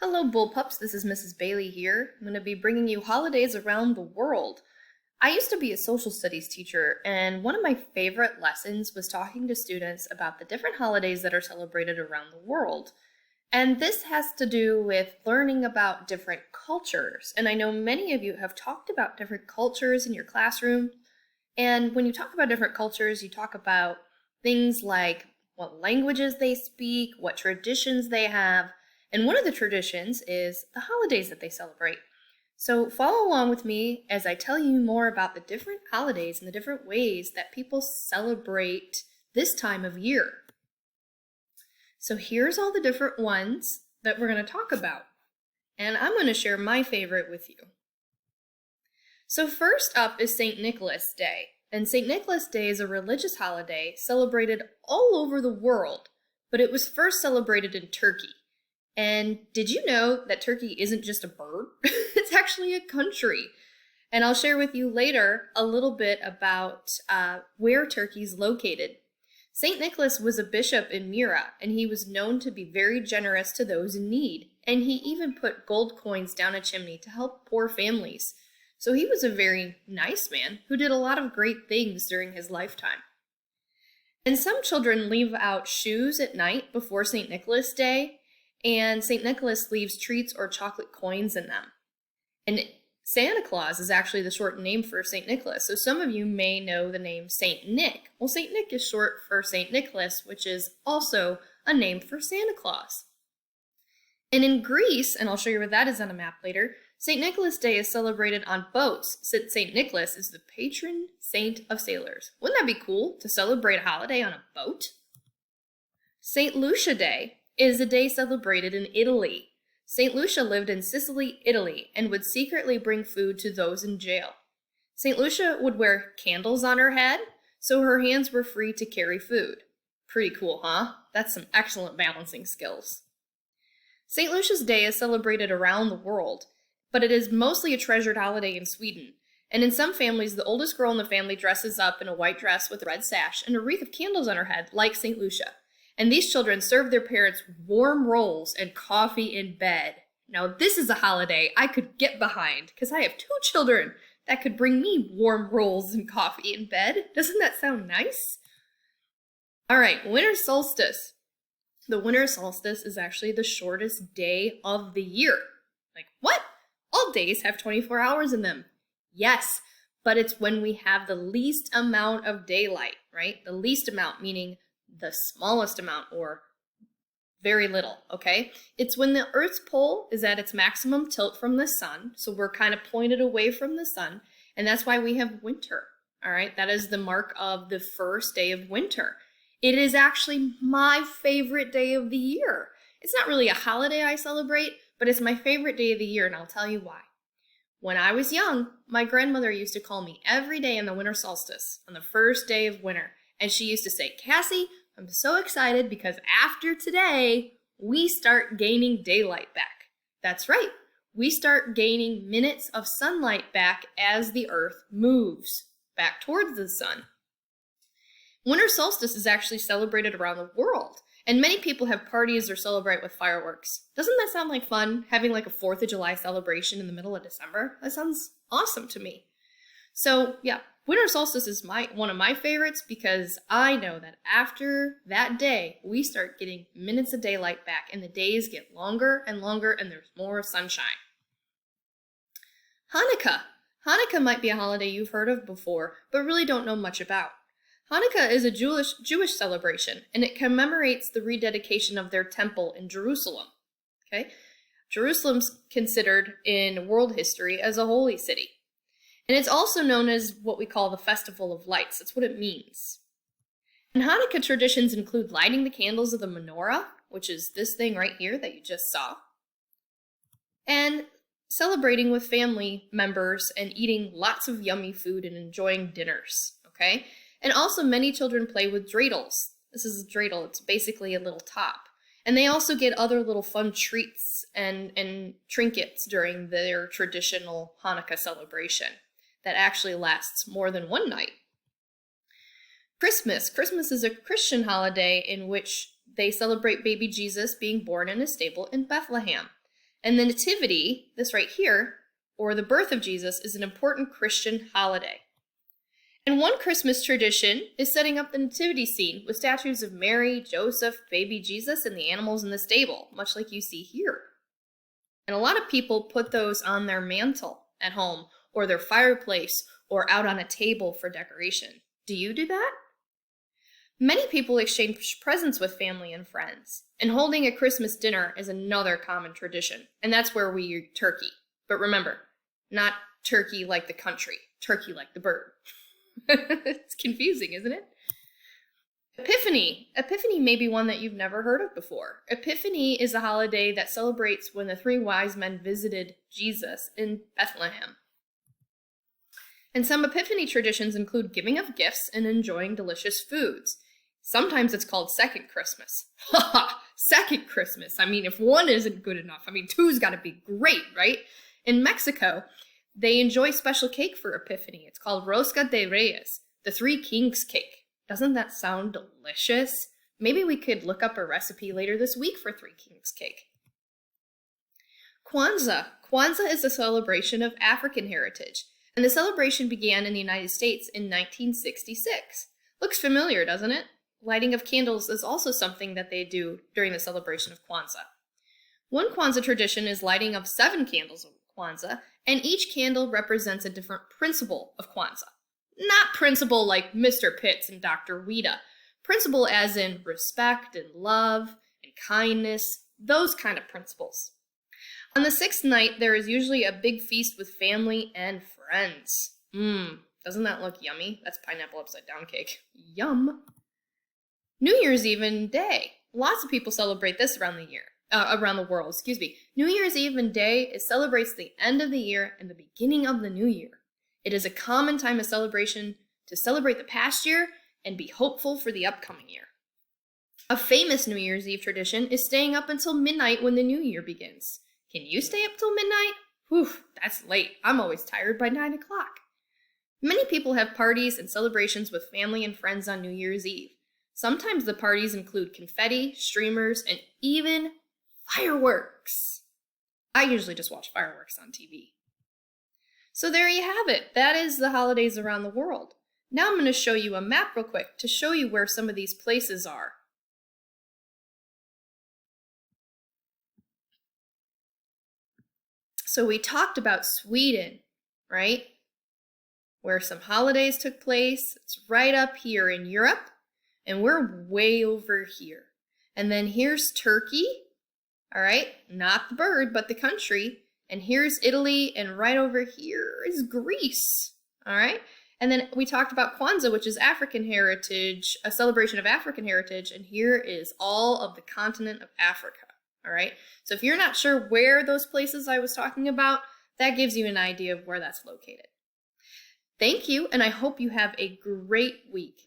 Hello, Bullpups. This is Mrs. Bailey here. I'm going to be bringing you holidays around the world. I used to be a social studies teacher, and one of my favorite lessons was talking to students about the different holidays that are celebrated around the world. And this has to do with learning about different cultures. And I know many of you have talked about different cultures in your classroom. And when you talk about different cultures, you talk about things like what languages they speak, what traditions they have. And one of the traditions is the holidays that they celebrate. So follow along with me as I tell you more about the different holidays and the different ways that people celebrate this time of year. So here's all the different ones that we're going to talk about. And I'm going to share my favorite with you. So first up is St. Nicholas Day. And St. Nicholas Day is a religious holiday celebrated all over the world, but it was first celebrated in Turkey. And did you know that Turkey isn't just a bird? It's actually a country. And I'll share with you later a little bit about where Turkey's located. St. Nicholas was a bishop in Myra, and he was known to be very generous to those in need. And he even put gold coins down a chimney to help poor families. So he was a very nice man who did a lot of great things during his lifetime. And some children leave out shoes at night before St. Nicholas Day, and St. Nicholas leaves treats or chocolate coins in them. And Santa Claus is actually the short name for St. Nicholas, so some of you may know the name St. Nick. Well, St. Nick is short for St. Nicholas, which is also a name for Santa Claus. And in Greece, and I'll show you where that is on a map later, St. Nicholas Day is celebrated on boats, since St. Nicholas is the patron saint of sailors. Wouldn't that be cool to celebrate a holiday on a boat? St. Lucia Day is a day celebrated in Italy. St. Lucia lived in Sicily, Italy, and would secretly bring food to those in jail. St. Lucia would wear candles on her head, so her hands were free to carry food. Pretty cool, huh? That's some excellent balancing skills. St. Lucia's Day is celebrated around the world, but it is mostly a treasured holiday in Sweden. And in some families, the oldest girl in the family dresses up in a white dress with a red sash and a wreath of candles on her head, like St. Lucia. And these children serve their parents warm rolls and coffee in bed. Now, this is a holiday I could get behind because I have 2 children that could bring me warm rolls and coffee in bed. Doesn't that sound nice? All right, winter solstice. The winter solstice is actually the shortest day of the year. Like, what? All days have 24 hours in them. Yes, but it's when we have the least amount of daylight, right? The least amount, meaning the smallest amount, or very little, okay? It's when the Earth's pole is at its maximum tilt from the sun, so we're kind of pointed away from the sun, and that's why we have winter, all right? That is the mark of the first day of winter. It is actually my favorite day of the year. It's not really a holiday I celebrate, but it's my favorite day of the year, and I'll tell you why. When I was young, my grandmother used to call me every day in the winter solstice, on the first day of winter, and she used to say, "Cassie, I'm so excited because after today, we start gaining daylight back." That's right. We start gaining minutes of sunlight back as the Earth moves back towards the sun. Winter solstice is actually celebrated around the world, and many people have parties or celebrate with fireworks. Doesn't that sound like fun, having like a 4th of July celebration in the middle of December? That sounds awesome to me. So yeah, winter solstice is one of my favorites because I know that after that day, we start getting minutes of daylight back and the days get longer and longer and there's more sunshine. Hanukkah. Hanukkah might be a holiday you've heard of before, but really don't know much about. Hanukkah is a Jewish celebration, and it commemorates the rededication of their temple in Jerusalem. Okay? Jerusalem's considered in world history as a holy city. And it's also known as what we call the Festival of Lights. That's what it means. And Hanukkah traditions include lighting the candles of the menorah, which is this thing right here that you just saw, and celebrating with family members and eating lots of yummy food and enjoying dinners, okay? And also many children play with dreidels. This is a dreidel. It's basically a little top. And they also get other little fun treats and trinkets during their traditional Hanukkah celebration that actually lasts more than one night. Christmas. Christmas is a Christian holiday in which they celebrate baby Jesus being born in a stable in Bethlehem. And the Nativity, this right here, or the birth of Jesus, is an important Christian holiday. And one Christmas tradition is setting up the nativity scene with statues of Mary, Joseph, baby Jesus, and the animals in the stable, much like you see here. And a lot of people put those on their mantle at home, or their fireplace, or out on a table for decoration. Do you do that? Many people exchange presents with family and friends, and holding a Christmas dinner is another common tradition, and that's where we eat turkey. But remember, not turkey like the country, turkey like the bird. It's confusing, isn't it? Epiphany. Epiphany may be one that you've never heard of before. Epiphany is a holiday that celebrates when the three wise men visited Jesus in Bethlehem. And some Epiphany traditions include giving of gifts and enjoying delicious foods. Sometimes it's called Second Christmas. Ha! Second Christmas. I mean, if one isn't good enough, two's got to be great, right? In Mexico, they enjoy special cake for Epiphany. It's called Rosca de Reyes, the Three Kings cake. Doesn't that sound delicious? Maybe we could look up a recipe later this week for Three Kings cake. Kwanzaa. Kwanzaa is a celebration of African heritage, and the celebration began in the United States in 1966. Looks familiar, doesn't it? Lighting of candles is also something that they do during the celebration of Kwanzaa. One Kwanzaa tradition is lighting of 7 candles of Kwanzaa, and each candle represents a different principle of Kwanzaa. Not principle like Mr. Pitts and Dr. Weta. Principle as in respect and love and kindness, those kind of principles. On the 6th night, there is usually a big feast with family and friends. Doesn't that look yummy? That's pineapple upside down cake. Yum. New Year's Eve Day. Lots of people celebrate this around the world. New Year's Eve Day celebrates the end of the year and the beginning of the new year. It is a common time of celebration to celebrate the past year and be hopeful for the upcoming year. A famous New Year's Eve tradition is staying up until midnight when the new year begins. Can you stay up till midnight? Whew, that's late. I'm always tired by 9 o'clock. Many people have parties and celebrations with family and friends on New Year's Eve. Sometimes the parties include confetti, streamers, and even fireworks. I usually just watch fireworks on TV. So there you have it. That is the holidays around the world. Now I'm going to show you a map real quick to show you where some of these places are. So we talked about Sweden, right? Where some holidays took place. It's right up here in Europe, and we're way over here. And then here's Turkey, all right? Not the bird, but the country. And here's Italy, and right over here is Greece, all right? And then we talked about Kwanzaa, which is African heritage, a celebration of African heritage, and here is all of the continent of Africa, all right? So if you're not sure where those places I was talking about, that gives you an idea of where that's located. Thank you, and I hope you have a great week.